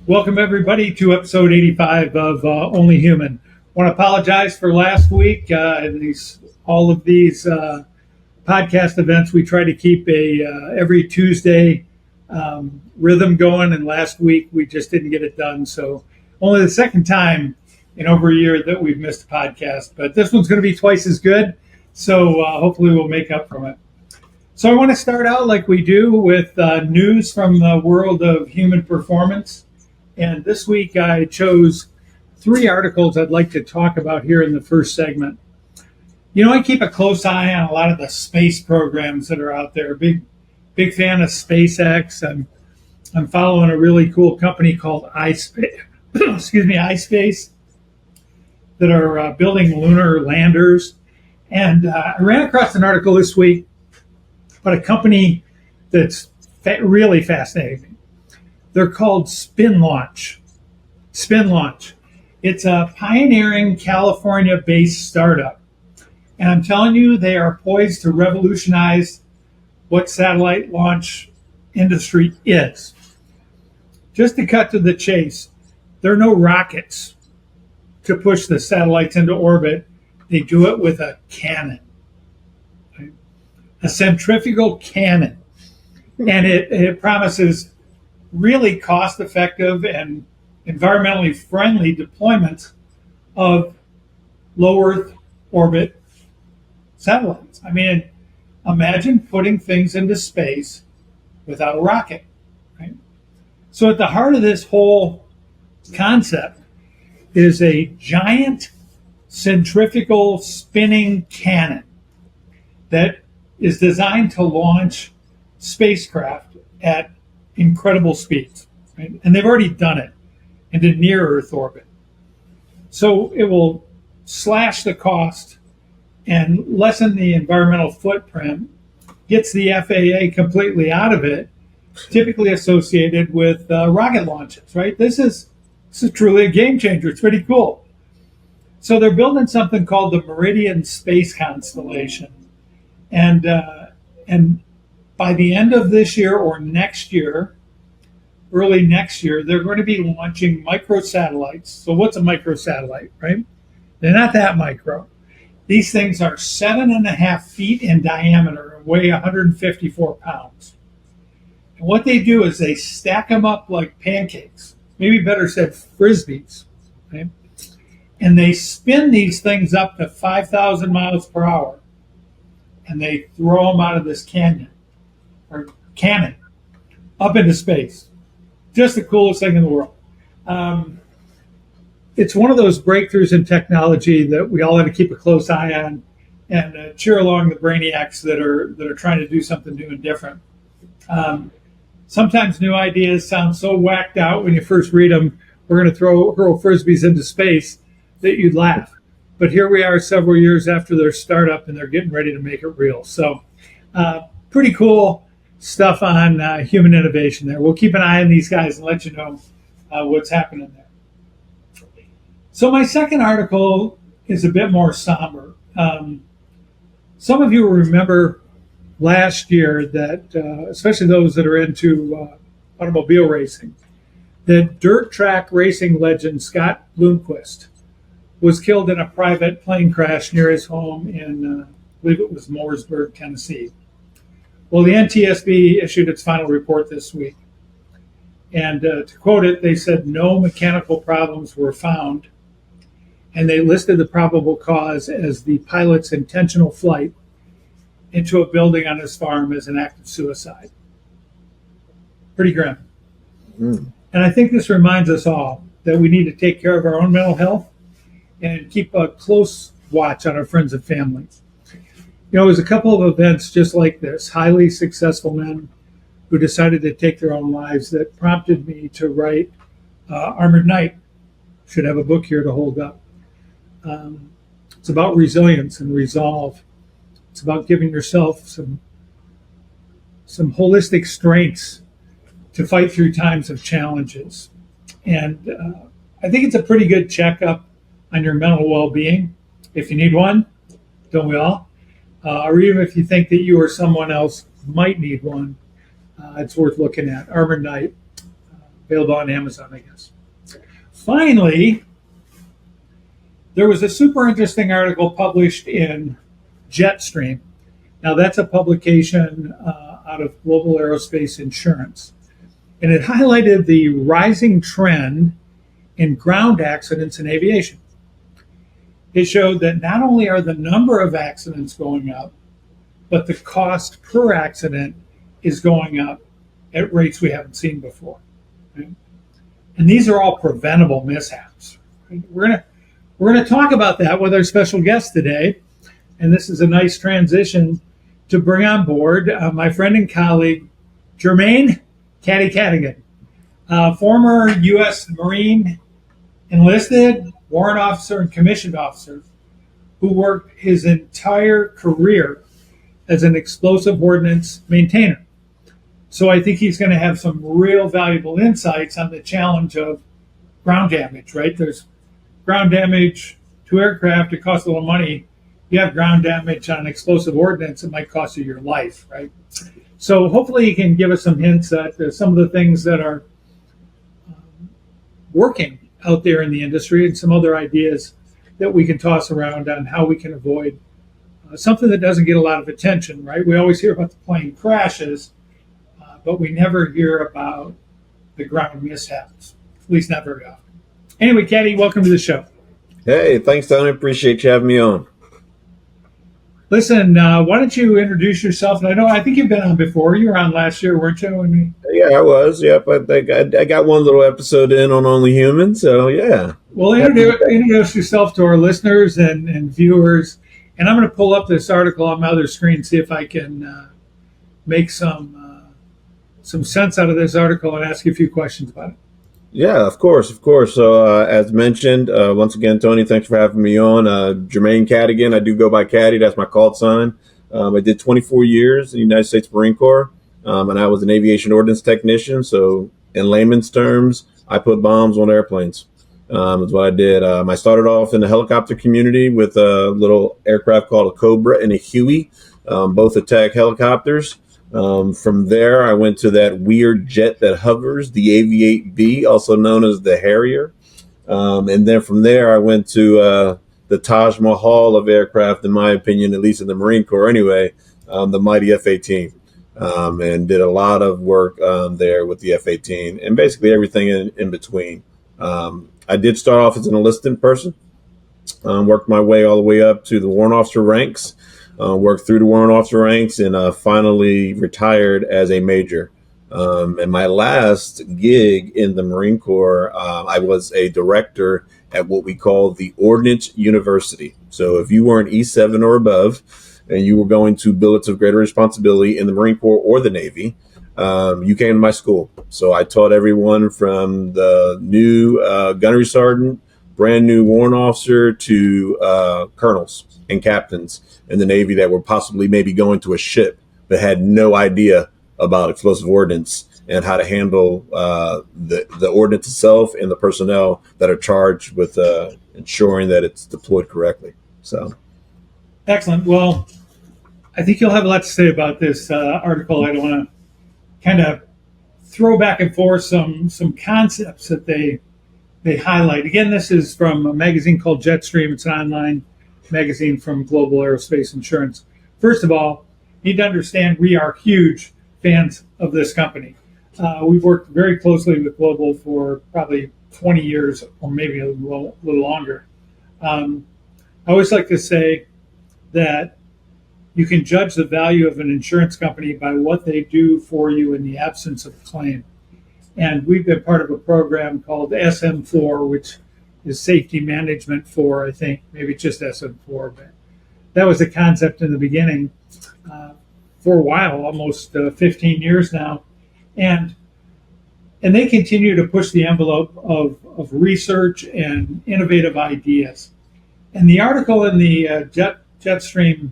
Welcome everybody to episode 85 of Only Human. I want to apologize for last week. All of these podcast events, we try to keep every Tuesday rhythm going, and last week we just didn't get it done. So only the second time in over a year that we've missed a podcast, but this one's going to be twice as good. So hopefully we'll make up from it. So I want to start out like we do with news from the world of human performance. And this week I chose 3 articles I'd like to talk about here in the first segment. You know, I keep a close eye on a lot of the space programs that are out there. Big fan of SpaceX. I'm following a really cool company called iSpace, iSpace, that are building lunar landers. And I ran across an article this week about a company that's really fascinating. They're called Spin Launch. Spin Launch. It's a pioneering California-based startup. And I'm telling you, they are poised to revolutionize what satellite launch industry is. Just to cut to the chase, there are no rockets to push the satellites into orbit. They do it with a cannon, right? A centrifugal cannon. And it promises really cost-effective and environmentally friendly deployments of low Earth orbit satellites. I mean, imagine putting things into space without a rocket, right? So at the heart of this whole concept is a giant centrifugal spinning cannon that is designed to launch spacecraft at incredible speeds, right? And they've already done it into near Earth orbit. So it will slash the cost and lessen the environmental footprint, gets the FAA completely out of it, typically associated with rocket launches, right? This is truly a game changer. It's pretty cool. So they're building something called the Meridian Space Constellation. And by the end of this year or next year, early next year, they're going to be launching microsatellites. So what's a microsatellite, right? They're not that micro. These things are 7.5 feet in diameter and weigh 154 pounds. And what they do is they stack them up like pancakes, maybe better said frisbees, okay? And they spin these things up to 5,000 miles per hour, and they throw them out of this cannon up into space. Just the coolest thing in the world. It's one of those breakthroughs in technology that we all have to keep a close eye on and cheer along the brainiacs that are trying to do something new and different. Sometimes new ideas sound so whacked out when you first read them. We're going to hurl frisbees into space that you'd laugh. But here we are several years after their startup, and they're getting ready to make it real. So pretty cool stuff on human innovation there. We'll keep an eye on these guys and let you know what's happening there. So my second article is a bit more somber. Some of you will remember last year that, especially those that are into automobile racing, that dirt track racing legend Scott Bloomquist was killed in a private plane crash near his home in, I believe it was Mooresburg, Tennessee. Well, the NTSB issued its final report this week. And to quote it, they said no mechanical problems were found. And they listed the probable cause as the pilot's intentional flight into a building on his farm as an act of suicide. Pretty grim. Mm. And I think this reminds us all that we need to take care of our own mental health and keep a close watch on our friends and family. You know, it was a couple of events just like this, highly successful men who decided to take their own lives, that prompted me to write Armored Knight. Should have a book here to hold up. It's about resilience and resolve. It's about giving yourself some holistic strengths to fight through times of challenges. And I think it's a pretty good checkup on your mental well-being. If you need one, don't we all? Or even if you think that you or someone else might need one, it's worth looking at. Armored Knight. available on Amazon, I guess. Finally, there was a super interesting article published in Jetstream. Now, that's a publication out of Global Aerospace Insurance. And it highlighted the rising trend in ground accidents in aviation. It showed that not only are the number of accidents going up, but the cost per accident is going up at rates we haven't seen before. Right? And these are all preventable mishaps. Right? We're gonna talk about that with our special guest today, and this is a nice transition to bring on board my friend and colleague, Jermaine Cadogan, former U.S. Marine enlisted, warrant officer, and commissioned officer who worked his entire career as an explosive ordnance maintainer. So I think he's going to have some real valuable insights on the challenge of ground damage, right? There's ground damage to aircraft, it costs a little money. You have ground damage on explosive ordnance, it might cost you your life, right? So hopefully he can give us some hints at some of the things that are working out there in the industry and some other ideas that we can toss around on how we can avoid something that doesn't get a lot of attention, right? We always hear about the plane crashes, but we never hear about the ground mishaps, at least not very often. Anyway, Caddy, welcome to the show. Hey, thanks, Tony. Appreciate you having me on. Listen, why don't you introduce yourself? And I think you've been on before. You were on last year, weren't you? Yeah, I was. Yep, I got one little episode in on Only Human, so yeah. Well, introduce yourself to our listeners and viewers. And I'm going to pull up this article on my other screen, see if I can make some sense out of this article and ask you a few questions about it. Yeah, of course. So as mentioned, once again, Tony, thanks for having me on. Jermaine Cadogan, I do go by Caddy. That's my call sign. I did 24 years in the United States Marine Corps, and I was an aviation ordnance technician. So in layman's terms, I put bombs on airplanes. Is what I did. I started off in the helicopter community with a little aircraft called a Cobra and a Huey, both attack helicopters. From there, I went to that weird jet that hovers, the Aviate-B, also known as the Harrier. And then from there, I went to the Taj Mahal of aircraft, in my opinion, at least in the Marine Corps anyway, the mighty F-18. And did a lot of work there with the F-18 and basically everything in between. I did start off as an enlisted person, worked my way all the way up to the warrant officer ranks. Worked through the warrant officer ranks and finally retired as a major. And my last gig in the Marine Corps, I was a director at what we call the Ordnance University. So if you weren't E7 or above and you were going to billets of greater responsibility in the Marine Corps or the Navy, you came to my school. So I taught everyone from the new gunnery sergeant, brand new warrant officer to colonels and captains in the Navy that were possibly maybe going to a ship that had no idea about explosive ordnance and how to handle the ordnance itself and the personnel that are charged with ensuring that it's deployed correctly. So, excellent. Well, I think you'll have a lot to say about this article. I don't want to kind of throw back and forth some concepts that they highlight. Again, this is from a magazine called Jetstream. It's an online magazine from Global Aerospace Insurance. First of all, you need to understand we are huge fans of this company. We've worked very closely with Global for probably 20 years or maybe a little longer. I always like to say that you can judge the value of an insurance company by what they do for you in the absence of a claim. And we've been part of a program called SM4, which is safety management for, I think, maybe just SM4, but that was the concept in the beginning for a while, almost 15 years now. And they continue to push the envelope of research and innovative ideas. And the article in the Jetstream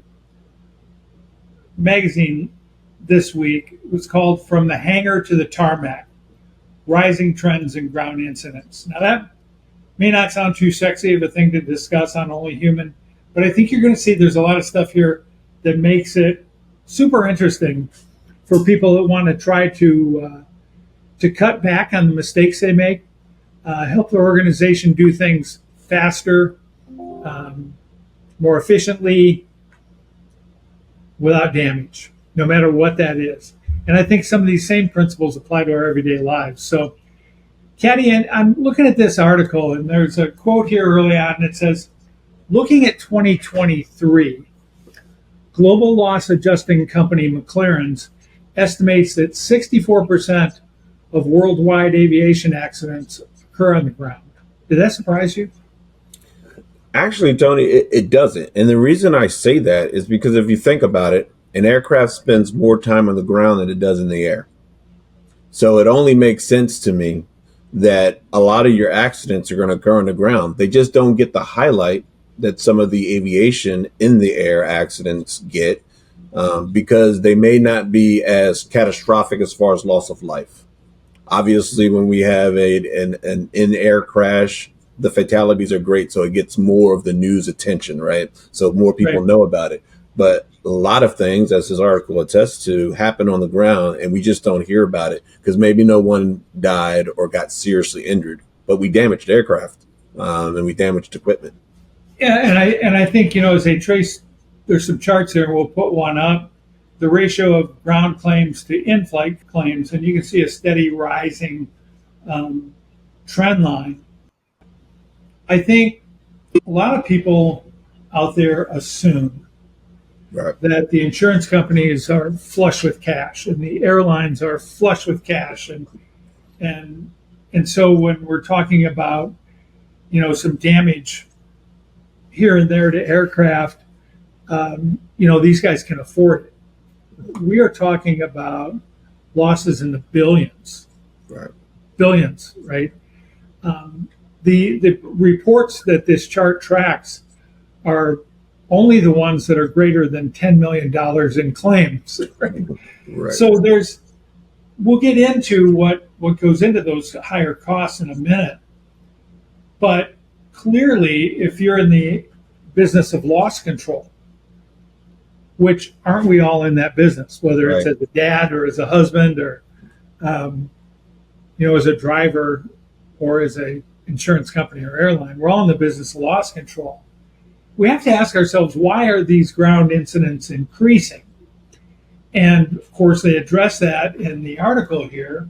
magazine this week was called From the Hangar to the Tarmac, Rising Trends in Ground Incidents. Now that may not sound too sexy of a thing to discuss on Only Human, but I think you're going to see there's a lot of stuff here that makes it super interesting for people that want to try to to cut back on the mistakes they make, help the organization do things faster, more efficiently, without damage, no matter what that is. And I think some of these same principles apply to our everyday lives. So, Caddy, and I'm looking at this article, and there's a quote here early on, and it says, looking at 2023, global loss adjusting company McLaren's estimates that 64% of worldwide aviation accidents occur on the ground. Did that surprise you? Actually, Tony, it doesn't. And the reason I say that is because if you think about it, an aircraft spends more time on the ground than it does in the air. So it only makes sense to me that a lot of your accidents are going to occur on the ground. They just don't get the highlight that some of the aviation in the air accidents get, because they may not be as catastrophic as far as loss of life. Obviously, when we have an in-air crash, the fatalities are great, so it gets more of the news attention, right? So more people know about it. But a lot of things, as this article attests to, happen on the ground, and we just don't hear about it because maybe no one died or got seriously injured, but we damaged aircraft, and we damaged equipment. Yeah, and I think, as they trace, there's some charts there, and we'll put one up, the ratio of ground claims to in-flight claims, and you can see a steady rising trend line. I think a lot of people out there assume that the insurance companies are flush with cash and the airlines are flush with cash, and so when we're talking about some damage here and there to aircraft, these guys can afford it. We are talking about losses in the billions, billions, right? The reports that this chart tracks are only the ones that are greater than $10 million in claims. Right? So we'll get into what goes into those higher costs in a minute. But clearly, if you're in the business of loss control, which aren't we all in that business, whether it's as a dad or as a husband or, as a driver or as a insurance company or airline, we're all in the business of loss control. We have to ask ourselves, why are these ground incidents increasing? And of course, they address that in the article here,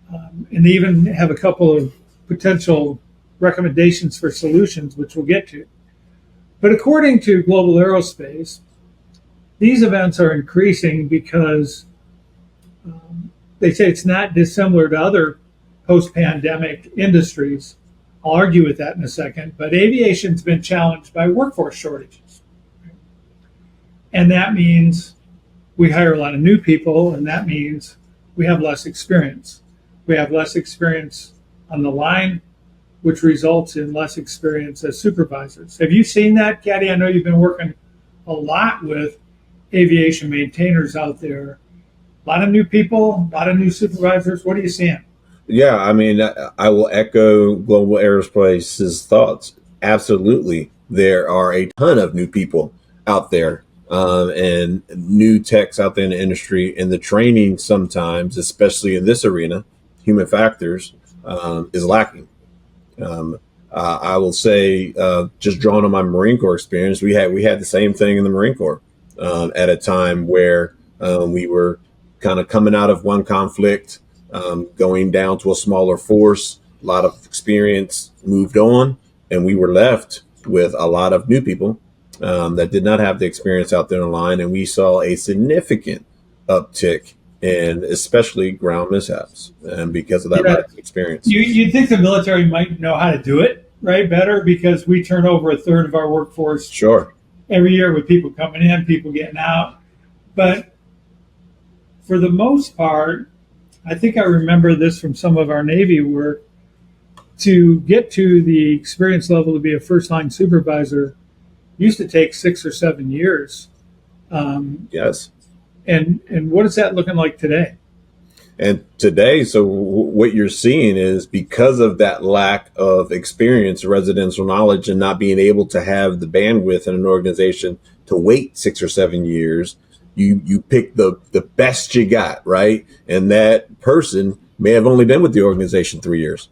and they even have a couple of potential recommendations for solutions, which we'll get to. But according to Global Aerospace, these events are increasing because they say it's not dissimilar to other post-pandemic industries. I'll argue with that in a second, but aviation's been challenged by workforce shortages. And that means we hire a lot of new people, and that means we have less experience. We have less experience on the line, which results in less experience as supervisors. Have you seen that, Caddy? I know you've been working a lot with aviation maintainers out there. A lot of new people, a lot of new supervisors. What are you seeing? Yeah, I mean, I will echo Global Aerospace's thoughts. Absolutely. There are a ton of new people out there, and new techs out there in the industry, and the training sometimes, especially in this arena, human factors, is lacking. I will say, just drawing on my Marine Corps experience, we had the same thing in the Marine Corps at a time where we were kind of coming out of one conflict, going down to a smaller force, a lot of experience moved on, and we were left with a lot of new people that did not have the experience out there on the line, and we saw a significant uptick in especially ground mishaps, and because of that lack of experience. You'd think the military might know how to do it, right, better, because we turn over a third of our workforce every year with people coming in, people getting out. But for the most part, I think I remember this from some of our Navy work, to get to the experience level to be a first-line supervisor used to take 6 or 7 years. Yes. And what is that looking like today? And today, so what you're seeing is, because of that lack of experience, residential knowledge, and not being able to have the bandwidth in an organization to wait 6 or 7 years, you pick the best you got, right? And that person may have only been with the organization 3 years.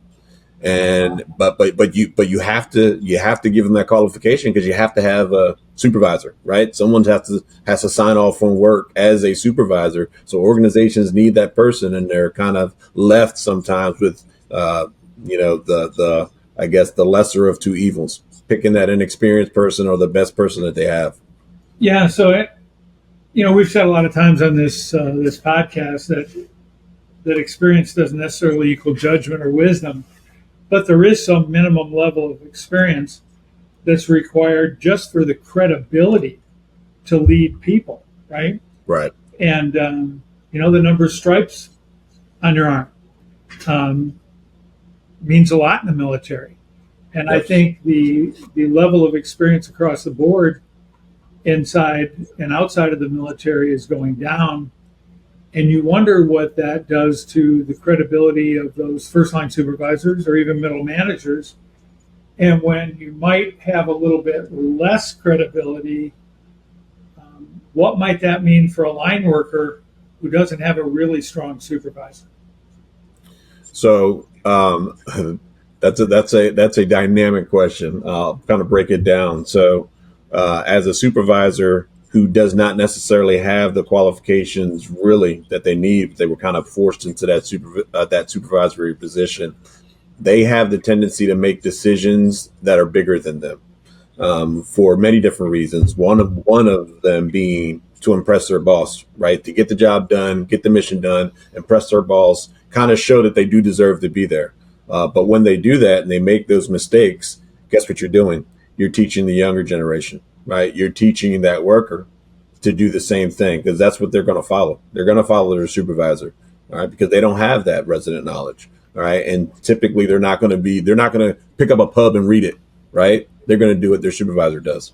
And but you have to give them that qualification, because you have to have a supervisor, right? Someone has to sign off on work as a supervisor. So organizations need that person, and they're kind of left sometimes with the I guess the lesser of two evils, picking that inexperienced person or the best person that they have. Yeah. So we've said a lot of times on this podcast that experience doesn't necessarily equal judgment or wisdom. But there is some minimum level of experience that's required just for the credibility to lead people, right? Right. And, the number of stripes on your arm means a lot in the military. And Yes. I think the level of experience across the board inside and outside of the military is going down. And you wonder what that does to the credibility of those first line supervisors or even middle managers. And when you might have a little bit less credibility, what might that mean for a line worker who doesn't have a really strong supervisor? So that's a dynamic question. I'll kind of break it down. So as a supervisor who does not necessarily have the qualifications really that they need, they were kind of forced into that supervisory position. They have the tendency to make decisions that are bigger than them for many different reasons. One of them being to impress their boss, right? To get the job done, get the mission done, impress their boss, kind of show that they do deserve to be there. But when they do that and they make those mistakes, guess what you're doing? You're teaching the younger generation, right? You're teaching that worker to do the same thing, because that's what they're going to follow. They're going to follow their supervisor, all right? Because they don't have that resident knowledge, all right? And typically they're not going to pick up a pub and read it, right? They're going to do what their supervisor does.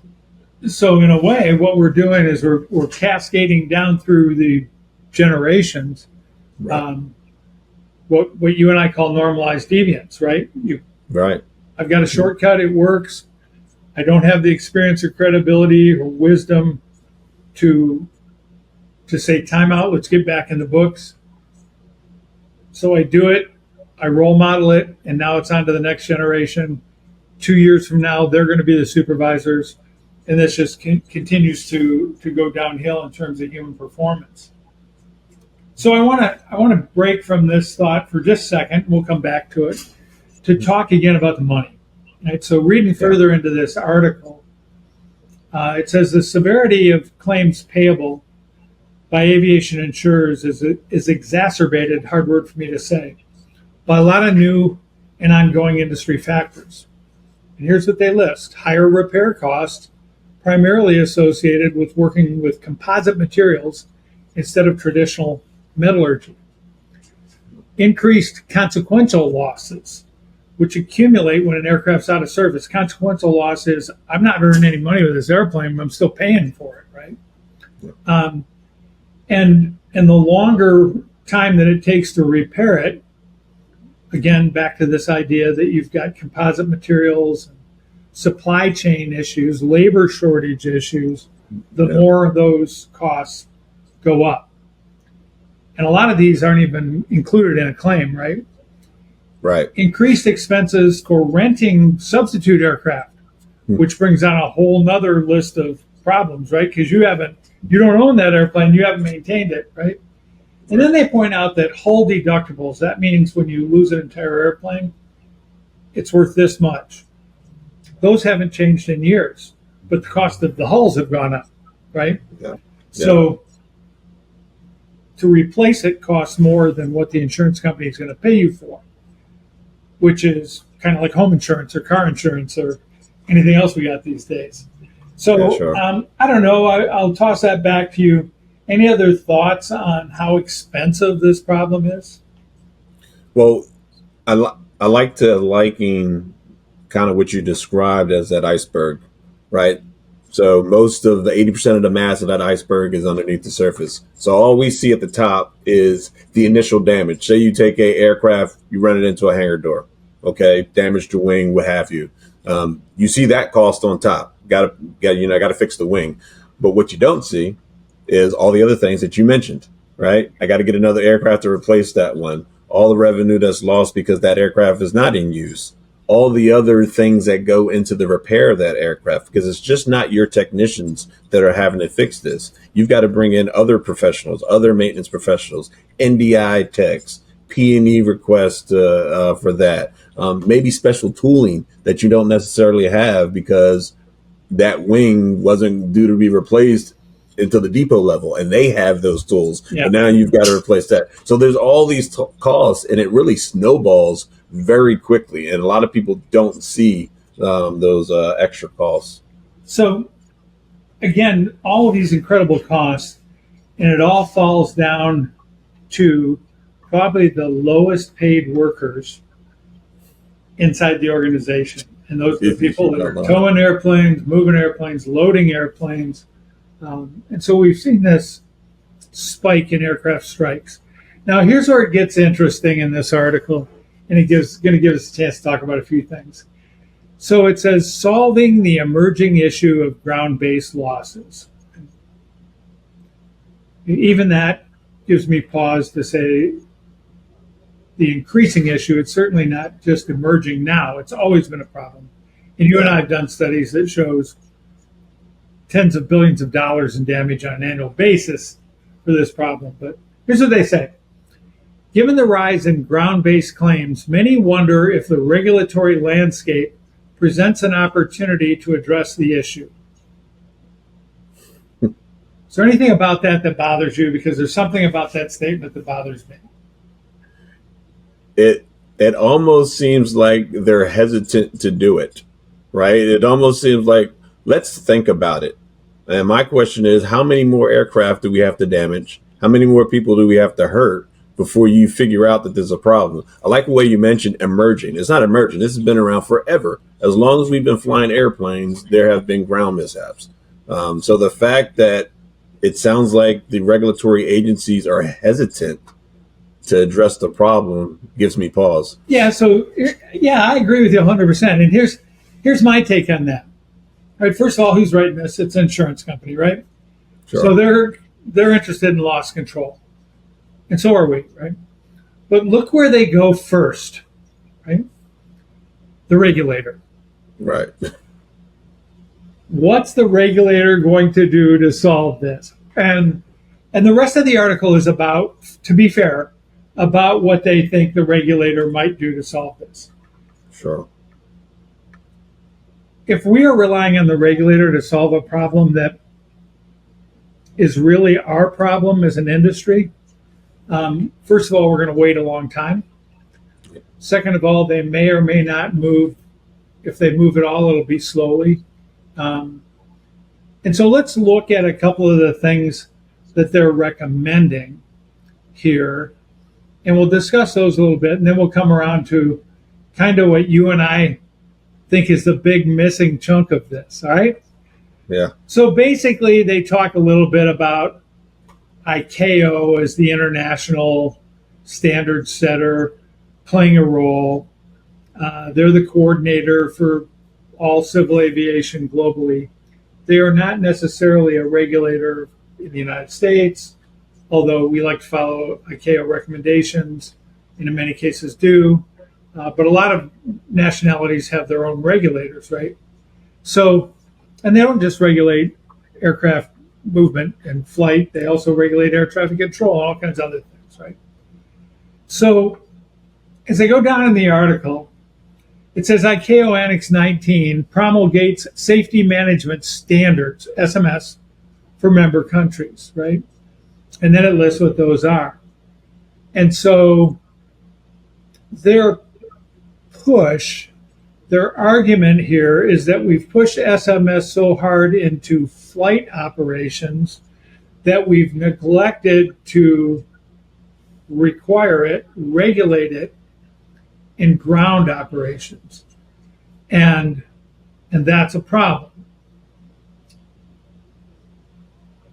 So in a way, what we're doing is we're cascading down through the generations, Right. What you and I call normalized deviance, right? Right. I've got a shortcut, it works. I don't have the experience or credibility or wisdom to say time out, let's get back in the books. So I do it, I role model it, and now it's on to the next generation. 2 years from now, they're going to be the supervisors, and this just continues to go downhill in terms of human performance. So I want to break from this thought for just a second. We'll come back to it to talk again about the money. Right? So reading further into this article, it says the severity of claims payable by aviation insurers is exacerbated, hard word for me to say, by a lot of new and ongoing industry factors. And here's what they list: higher repair costs, primarily associated with working with composite materials instead of traditional metallurgy. Increased consequential losses, which accumulate when an aircraft's out of service. Consequential loss is, I'm not earning any money with this airplane, but I'm still paying for it, right? Yeah. And the longer time that it takes to repair it, again, back to this idea that you've got composite materials, supply chain issues, labor shortage issues, the more those costs go up. And a lot of these aren't even included in a claim, right? Right. Increased expenses for renting substitute aircraft, which brings on a whole nother list of problems, right? Because you don't own that airplane, you haven't maintained it, right? And then they point out that hull deductibles, that means when you lose an entire airplane, it's worth this much. Those haven't changed in years, but the cost of the hulls have gone up, right? Yeah. So to replace it costs more than what the insurance company is going to pay you for, which is kind of like home insurance or car insurance or anything else we got these days. So Yeah, sure. I don't know. I'll toss that back to you. Any other thoughts on how expensive this problem is? Well, I like to liken kind of what you described as that iceberg, right? So most of the 80% of the mass of that iceberg is underneath the surface. So all we see at the top is the initial damage. Say you take a aircraft, you run it into a hangar door, okay, damage to wing, what have you. You see that cost on top. Got to fix the wing. But what you don't see is all the other things that you mentioned, right? I got to get another aircraft to replace that one. all the revenue that's lost because that aircraft is not in use, all the other things that go into the repair of that aircraft, because it's just not your technicians that are having to fix this. You've got to bring in other professionals, other maintenance professionals, NDI techs, P&E requests for that, maybe special tooling that you don't necessarily have because that wing wasn't due to be replaced until the depot level, and they have those tools. Yeah. And now you've got to replace that. So there's all these costs, and it really snowballs very quickly. And a lot of people don't see those extra costs. So again, all of these incredible costs, and it all falls down to probably the lowest paid workers inside the organization. And those are the people that are towing airplanes, moving airplanes, loading airplanes. And so we've seen this spike in aircraft strikes. Now, here's where it gets interesting in this article, and it's going to give us a chance to talk about a few things. So it says, solving the emerging issue of ground-based losses. Even that gives me pause to say the increasing issue, it's certainly not just emerging now. It's always been a problem. And you and I have done studies that shows tens of billions of dollars in damage on an annual basis for this problem. But here's what they say. Given the rise in ground-based claims, many wonder if the regulatory landscape presents an opportunity to address the issue. Is there anything about that bothers you? Because there's something about that statement that bothers me. It almost seems like they're hesitant to do it, right? It almost seems like, let's think about it. And my question is, how many more aircraft do we have to damage? How many more people do we have to hurt before you figure out that there's a problem? I like the way you mentioned emerging. It's not emerging. This has been around forever. As long as we've been flying airplanes, there have been ground mishaps. So the fact that it sounds like the regulatory agencies are hesitant to address the problem gives me pause. Yeah, so I agree with you 100%. And here's my take on that. All right, first of all, who's writing this? It's an insurance company, right? Sure. So they're interested in loss control. And so are we, right? But look where they go first, right? The regulator. Right. What's the regulator going to do to solve this? And the rest of the article is about, to be fair, about what they think the regulator might do to solve this. Sure. If we are relying on the regulator to solve a problem that is really our problem as an industry, first of all, we're going to wait a long time. Second of all, they may or may not move. If they move at all, it'll be slowly. And so let's look at a couple of the things that they're recommending here, and we'll discuss those a little bit, and then we'll come around to kind of what you and I think is the big missing chunk of this, all right? Yeah. So basically, they talk a little bit about ICAO as the international standard setter playing a role. They're the coordinator for all civil aviation globally. They are not necessarily a regulator in the United States, although we like to follow ICAO recommendations, and in many cases do. But a lot of nationalities have their own regulators, right? So, and they don't just regulate aircraft movement and flight, they also regulate air traffic control and all kinds of other things, right? So, as I go down in the article, it says ICAO Annex 19 promulgates safety management standards, SMS, for member countries, right? And then it lists what those are. And so their argument here is that we've pushed SMS so hard into flight operations that we've neglected to require it, regulate it in ground operations. And that's a problem.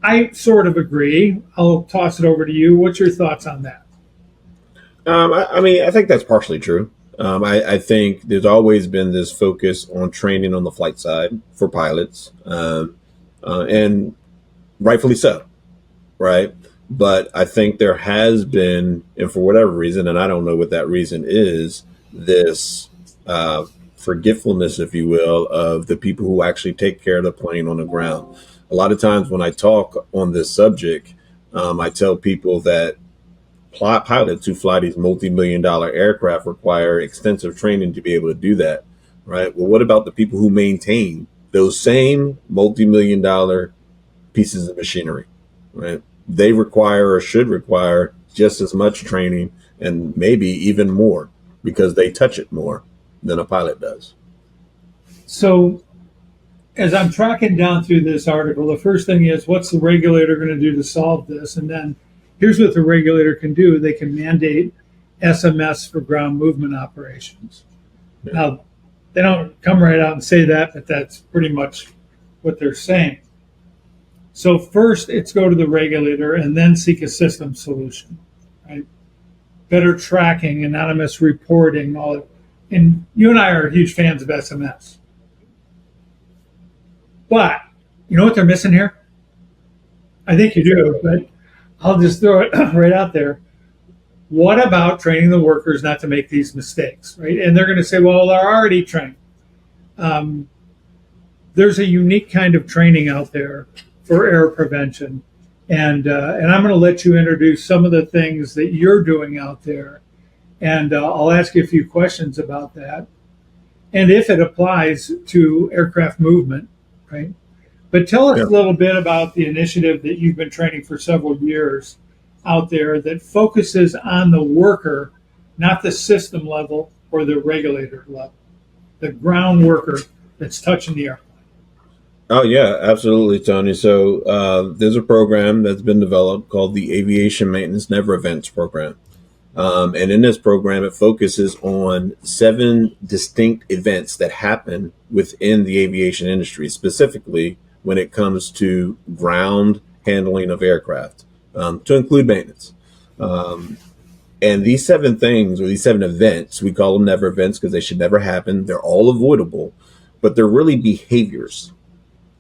I sort of agree. I'll toss it over to you. What's your thoughts on that? I think that's partially true. I think there's always been this focus on training on the flight side for pilots, and rightfully so, right? But I think there has been, and for whatever reason, and I don't know what that reason is, this forgetfulness, if you will, of the people who actually take care of the plane on the ground. A lot of times when I talk on this subject, I tell people that pilots who fly these multi-million-dollar aircraft require extensive training to be able to do that, right? Well, what about the people who maintain those same multi-million-dollar pieces of machinery, right? They require or should require just as much training and maybe even more because they touch it more than a pilot does. So, as I'm tracking down through this article, the first thing is, what's the regulator going to do to solve this? And then here's what the regulator can do. They can mandate SMS for ground movement operations. Yeah. Now, they don't come right out and say that, but that's pretty much what they're saying. So first, it's go to the regulator and then seek a system solution, right? Better tracking, anonymous reporting, all. And you and I are huge fans of SMS. But you know what they're missing here? I think you do, but I'll just throw it right out there. What about training the workers not to make these mistakes, right? And they're going to say, well, they're already trained. There's a unique kind of training out there for error prevention. And I'm going to let you introduce some of the things that you're doing out there. And I'll ask you a few questions about that. And if it applies to aircraft movement, right? But tell us a little bit about the initiative that you've been training for several years out there that focuses on the worker, not the system level or the regulator level, the ground worker that's touching the airplane. Oh, yeah, absolutely, Tony. So there's a program that's been developed called the Aviation Maintenance Never Events program. And in this program, it focuses on 7 distinct events that happen within the aviation industry, specifically when it comes to ground handling of aircraft, to include maintenance. And these 7 things, or these 7 events, we call them never events because they should never happen. They're all avoidable, but they're really behaviors,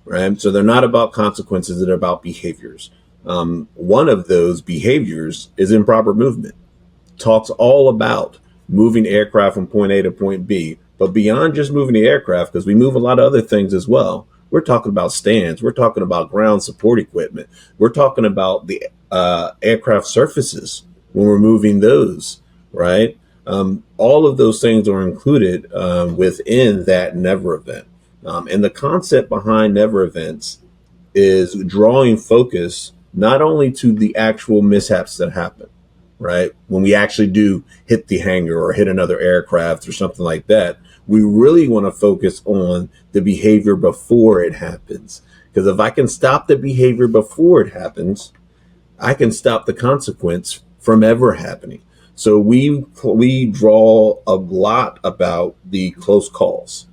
right? So they're not about consequences, they're about behaviors. One of those behaviors is improper movement. Talks all about moving aircraft from point A to point B, but beyond just moving the aircraft, because we move a lot of other things as well. We're talking about stands. We're talking about ground support equipment. We're talking about the aircraft surfaces when we're moving those, right? All of those things are included within that never event. And the concept behind never events is drawing focus not only to the actual mishaps that happen, right? When we actually do hit the hangar or hit another aircraft or something like that, we really want to focus on the behavior before it happens. Because if I can stop the behavior before it happens, I can stop the consequence from ever happening. So we draw a lot about the close calls.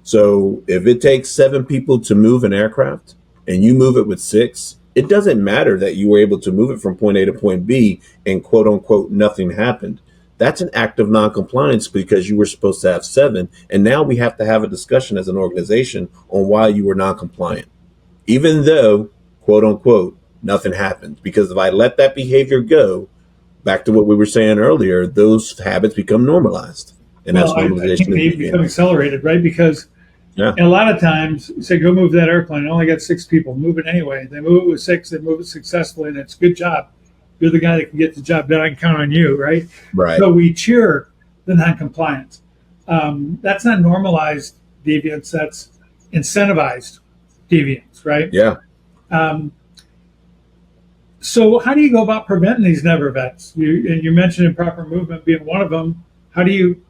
So if it takes 7 people to move an aircraft and you move it with 6, it doesn't matter that you were able to move it from point A to point B and quote unquote nothing happened. That's an act of noncompliance because you were supposed to have 7. And now we have to have a discussion as an organization on why you were noncompliant, even though quote unquote nothing happened. Because if I let that behavior go, back to what we were saying earlier, those habits become normalized. And that's normalization. I think they become accelerated, right? Because and a lot of times you say, go move that airplane. I only got 6 people. Move it anyway. They move it with 6. They move it successfully, and it's a good job. You're the guy that can get the job done. I can count on you, right? Right. So we cheer the noncompliance. That's not normalized deviance. That's incentivized deviance, right? Yeah. So how do you go about preventing these never events? You mentioned improper movement being one of them. How do you,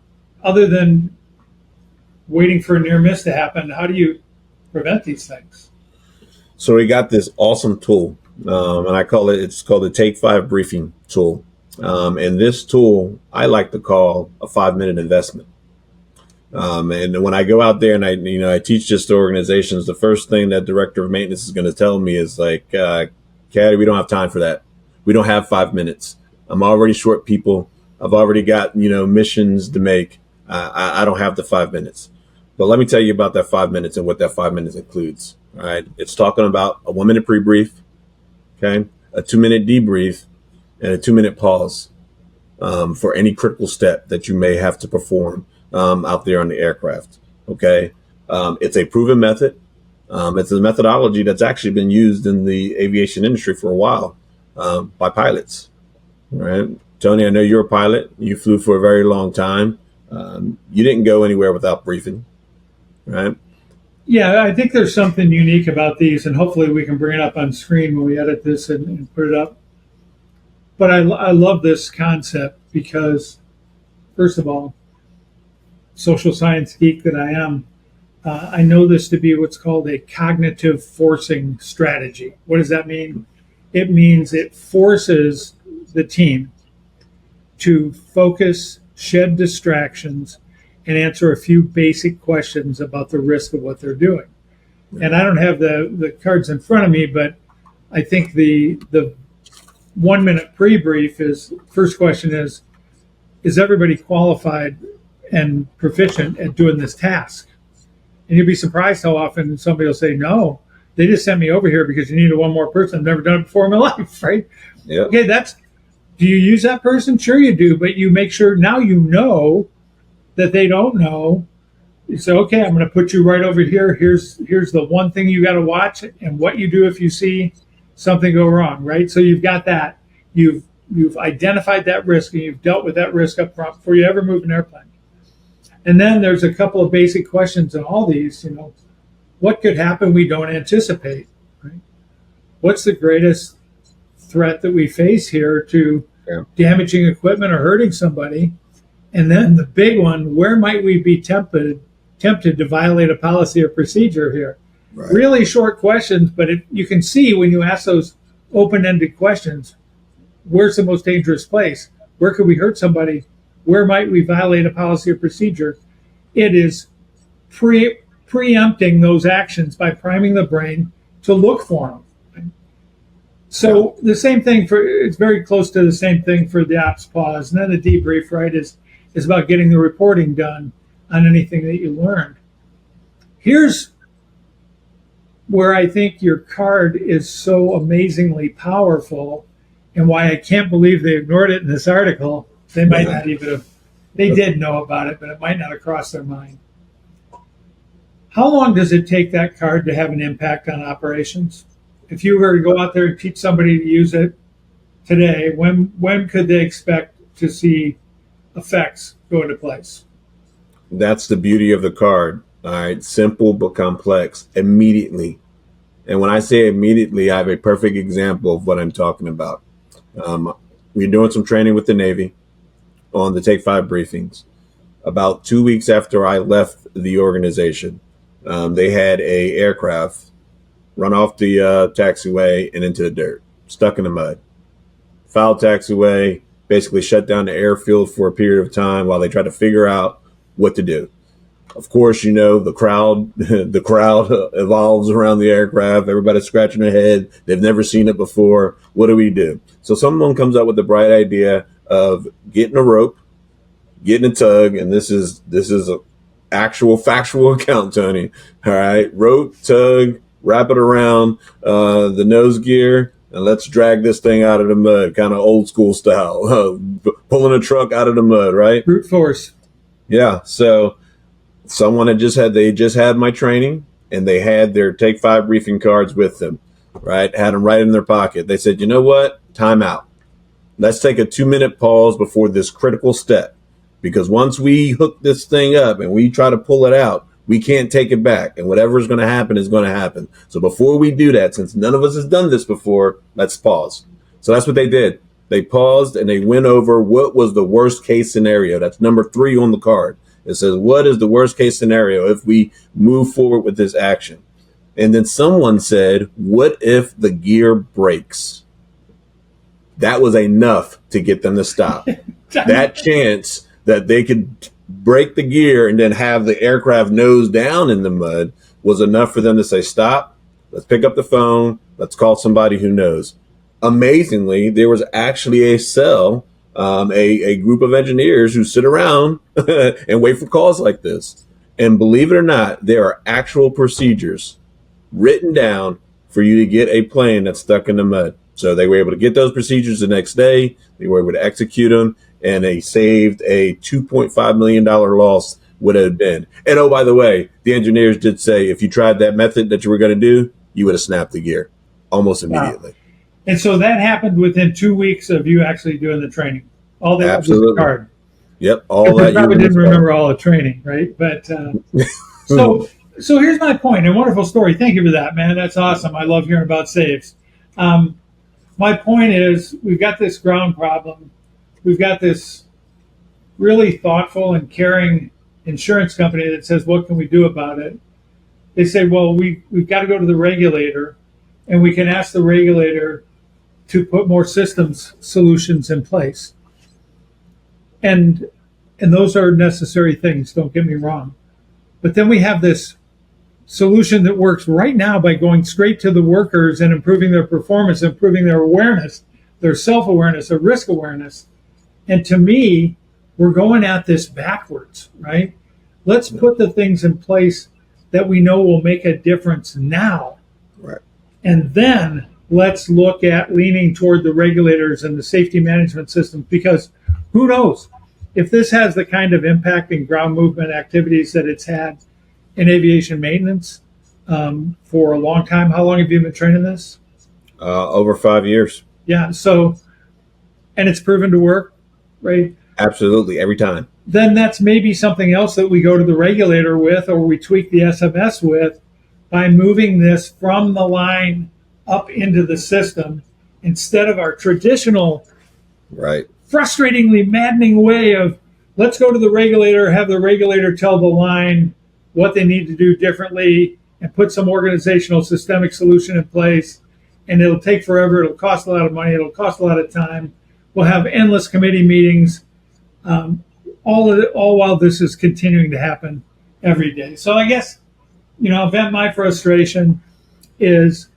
other than waiting for a near miss to happen, how do you prevent these things? So we got this awesome tool, and it's called the Take 5 briefing tool. And this tool I like to call a 5-minute investment. And when I go out there and I teach this to organizations, the first thing that director of maintenance is going to tell me is like, Caddy, we don't have time for that. We don't have 5 minutes. I'm already short people. I've already got, missions to make. I don't have the 5 minutes. But let me tell you about that 5 minutes and what that 5 minutes includes. All right. It's talking about a 1-minute pre-brief. Okay. a 2-minute debrief and a 2-minute pause for any critical step that you may have to perform out there on the aircraft. Okay. It's a proven method. It's a methodology that's actually been used in the aviation industry for a while by pilots. Right. Tony, I know you're a pilot. You flew for a very long time. You didn't go anywhere without briefing. Right. Yeah, I think there's something unique about these, and hopefully we can bring it up on screen when we edit this and put it up. But I love this concept because, first of all, social science geek that I am, I know this to be what's called a cognitive forcing strategy. What does that mean? It means it forces the team to focus, shed distractions, and answer a few basic questions about the risk of what they're doing. And I don't have the cards in front of me, but I think the 1 minute pre-brief is, first question is everybody qualified and proficient at doing this task? And you'll be surprised how often somebody will say, no, they just sent me over here because you needed one more person. I've never done it before in my life, right? Yeah. Okay, do you use that person? Sure you do, but you make sure now you know that they don't know. You say, okay, I'm going to put you right over here. Here's the one thing you got to watch and what you do if you see something go wrong, right? So you've got that. You've identified that risk and you've dealt with that risk up front before you ever move an airplane. And then there's a couple of basic questions in all these, what could happen we don't anticipate, right? What's the greatest threat that we face here to damaging equipment or hurting somebody? And then the big one, where might we be tempted to violate a policy or procedure here? Right. Really short questions, but you can see when you ask those open-ended questions, where's the most dangerous place? Where could we hurt somebody? Where might we violate a policy or procedure? It is preempting those actions by priming the brain to look for them. So the same thing it's very close to the same thing for the ops pause. And then the debrief, right, is about getting the reporting done on anything that you learned. Here's where I think your card is so amazingly powerful and why I can't believe they ignored it in this article. They might not even have, they did know about it, but it might not have crossed their mind. How long does it take that card to have an impact on operations? If you were to go out there and teach somebody to use it today, when could they expect to see effects go into place? That's the beauty of the card. All right. Simple but complex. Immediately. And when I say immediately, I have a perfect example of what I'm talking about. We're doing some training with the Navy on the Take 5 briefings. About 2 weeks after I left the organization, they had a aircraft run off the taxiway and into the dirt, stuck in the mud. Foul taxiway, basically shut down the airfield for a period of time while they tried to figure out what to do. Of course, the crowd evolves around the aircraft. Everybody's scratching their head. They've never seen it before. What do we do? So someone comes up with the bright idea of getting a rope, getting a tug, and this is a actual factual account, Tony. All right, rope, tug, wrap it around the nose gear, and let's drag this thing out of the mud, kind of old school style, pulling a truck out of the mud, right? Brute force. Yeah. So someone just had my training, and they had their Take 5 briefing cards with them, right? Had them right in their pocket. They said, you know what? Time out. Let's take a 2-minute pause before this critical step, because once we hook this thing up and we try to pull it out, we can't take it back, and whatever is going to happen is going to happen. So before we do that, since none of us has done this before, let's pause. So that's what they did. They paused and they went over what was the worst case scenario. That's number 3 on the card. It says, what is the worst case scenario if we move forward with this action? And then someone said, what if the gear breaks? That was enough to get them to stop. That chance that they could break the gear and then have the aircraft nose down in the mud was enough for them to say, stop, let's pick up the phone, let's call somebody who knows. Amazingly, there was actually a cell, a group of engineers who sit around and wait for calls like this. And believe it or not, there are actual procedures written down for you to get a plane that's stuck in the mud. So they were able to get those procedures the next day. They were able to execute them, and they saved a $2.5 million loss would have been. And oh, by the way, the engineers did say if you tried that method that you were going to do, you would have snapped the gear almost immediately. Wow. And so that happened within 2 weeks of you actually doing the training. All that was a card. Yep, all that. You probably didn't remember all the training, right? But so here's my point. A wonderful story. Thank you for that, man. That's awesome. I love hearing about saves. My point is, we've got this ground problem. We've got this really thoughtful and caring insurance company that says, what can we do about it? They say, well, we've got to go to the regulator, and we can ask the regulator to put more systems solutions in place. And those are necessary things, don't get me wrong. But then we have this solution that works right now by going straight to the workers and improving their performance, improving their awareness, their self-awareness, their risk awareness. And to me, we're going at this backwards, right? Let's put the things in place that we know will make a difference now. Right. And then let's look at leaning toward the regulators and the safety management system, because who knows if this has the kind of impact in ground movement activities that it's had in aviation maintenance for a long time. How long have you been training this? Over 5 years. Yeah. So, and it's proven to work, right? Absolutely, every time. Then that's maybe something else that we go to the regulator with, or we tweak the SMS with, by moving this from the line up into the system instead of our traditional, right, frustratingly maddening way of let's go to the regulator, have the regulator tell the line what they need to do differently, and put some organizational systemic solution in place. And it'll take forever. It'll cost a lot of money. It'll cost a lot of time. We'll have endless committee meetings, all while this is continuing to happen every day. So I guess, vent my frustration is,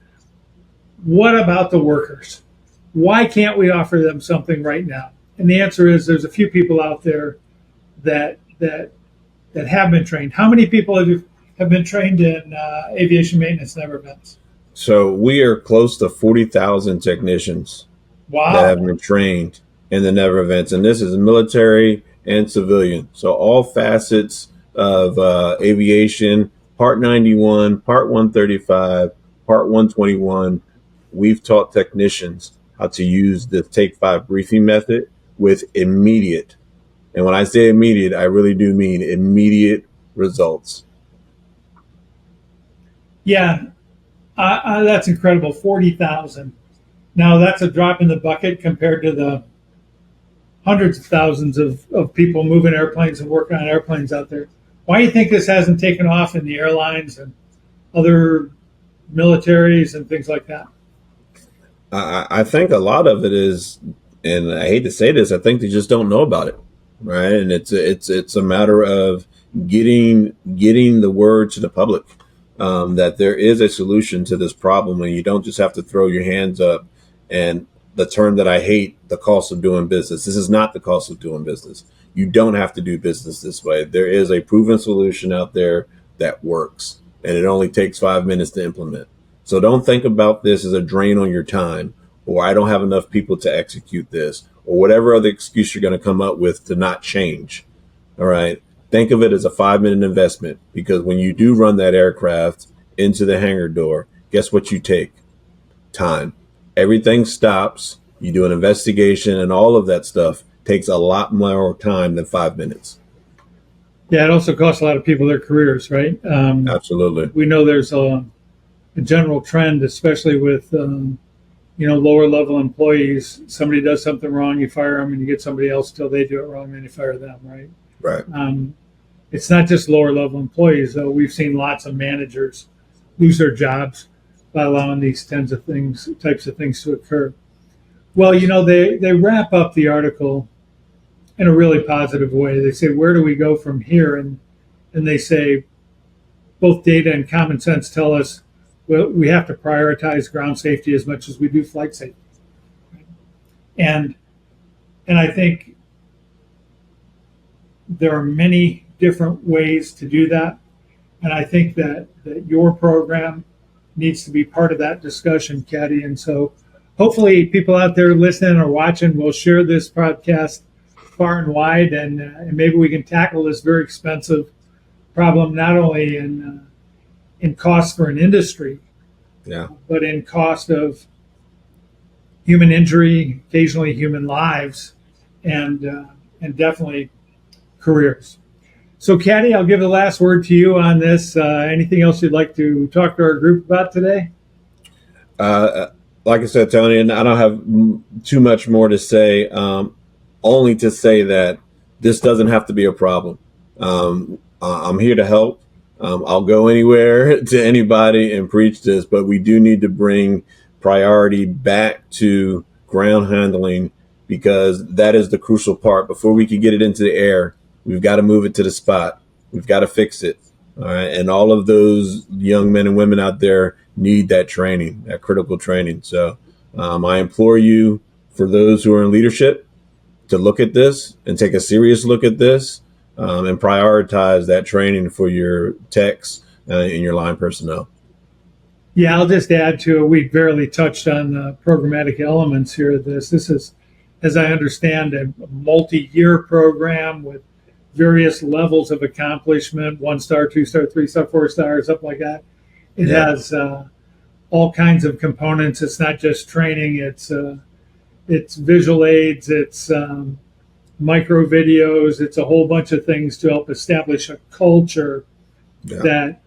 what about the workers? Why can't we offer them something right now? And the answer is, there's a few people out there that have been trained. How many people have been trained in Aviation Maintenance Never Events? So we are close to 40,000 technicians. Wow. That have been trained in the Never Events, and this is military and civilian. So all facets of aviation, Part 91, Part 135, Part 121. We've taught technicians how to use the Take 5 briefing method with immediate, and when I say immediate, I really do mean immediate results. Yeah, that's incredible. 40,000. Now that's a drop in the bucket compared to the hundreds of thousands of people moving airplanes and working on airplanes out there. Why do you think this hasn't taken off in the airlines and other militaries and things like that? I think a lot of it is, and I hate to say this, I think they just don't know about it, right? And it's a matter of getting the word to the public that there is a solution to this problem, and you don't just have to throw your hands up. And the term that I hate, the cost of doing business. This is not the cost of doing business. You don't have to do business this way. There is a proven solution out there that works, and it only takes 5 minutes to implement. So don't think about this as a drain on your time, or I don't have enough people to execute this, or whatever other excuse you're going to come up with to not change. All right. Think of it as a 5-minute investment, because when you do run that aircraft into the hangar door, guess what you take? Time. Everything stops. You do an investigation, and all of that stuff takes a lot more time than 5 minutes. Yeah, it also costs a lot of people their careers, right? Absolutely. We know there's a general trend, especially with lower level employees. Somebody does something wrong, you fire them, and you get somebody else till they do it wrong, then you fire them, right? Right. It's not just lower level employees, though. We've seen lots of managers lose their jobs by allowing these types of things to occur. Well, they wrap up the article in a really positive way. They say, where do we go from here? And they say, both data and common sense tell us, well, we have to prioritize ground safety as much as we do flight safety. And I think there are many different ways to do that. And I think that your program needs to be part of that discussion, Caddy. And so hopefully people out there listening or watching will share this podcast far and wide, and maybe we can tackle this very expensive problem not only in cost for an industry, Yeah. but in cost of human injury, occasionally human lives, and definitely careers. So, Caddy, I'll give the last word to you on this. Anything else you'd like to talk to our group about today? Like I said, Tony, and I don't have too much more to say, only to say that this doesn't have to be a problem. I'm here to help. I'll go anywhere to anybody and preach this, but we do need to bring priority back to ground handling, because that is the crucial part. Before we can get it into the air, we've got to move it to the spot. We've got to fix it. All right. And all of those young men and women out there need that training, that critical training. So I implore you, for those who are in leadership, to look at this and take a serious look at this, and prioritize that training for your techs and your line personnel. Yeah, I'll just add to it. We barely touched on the programmatic elements here of this. This is, as I understand, a multi-year program with various levels of accomplishment, 1-star, 2-star, 3-star, 4-star, something like that. It has all kinds of components. It's not just training. It's visual aids. It's micro videos. It's a whole bunch of things to help establish a culture that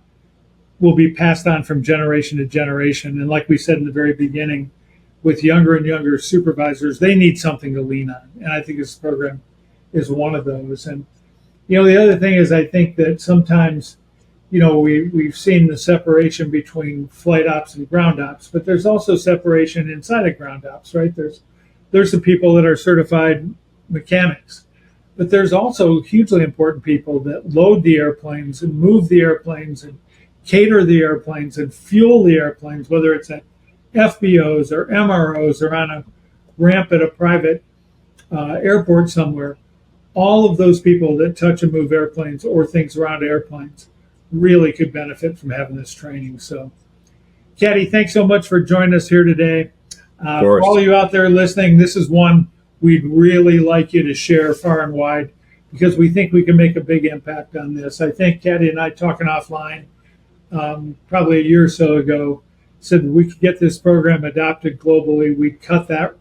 will be passed on from generation to generation. And like we said in the very beginning, with younger and younger supervisors, they need something to lean on. And I think this program is one of those. And, the other thing is, I think that sometimes, we've seen the separation between flight ops and ground ops, but there's also separation inside of ground ops, right? There's the people that are certified mechanics, but there's also hugely important people that load the airplanes and move the airplanes and cater the airplanes and fuel the airplanes, whether it's at FBOs or MROs or on a ramp at a private airport somewhere. All of those people that touch and move airplanes or things around airplanes really could benefit from having this training. So, Caddy, thanks so much for joining us here today. For all of you out there listening, this is one we'd really like you to share far and wide, because we think we can make a big impact on this. I think Caddy and I, talking offline probably a year or so ago, said we could get this program adopted globally. We'd cut that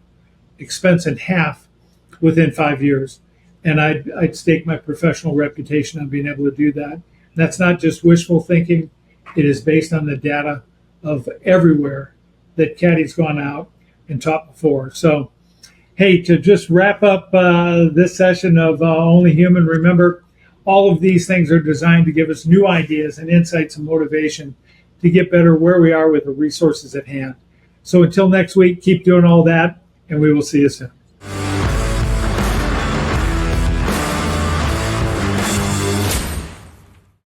expense in half within 5 years. And I'd stake my professional reputation on being able to do that. And that's not just wishful thinking. It is based on the data of everywhere that Caddy's gone out and taught before. So, hey, to just wrap up this session of Only Human, remember, all of these things are designed to give us new ideas and insights and motivation to get better where we are with the resources at hand. So until next week, keep doing all that, and we will see you soon.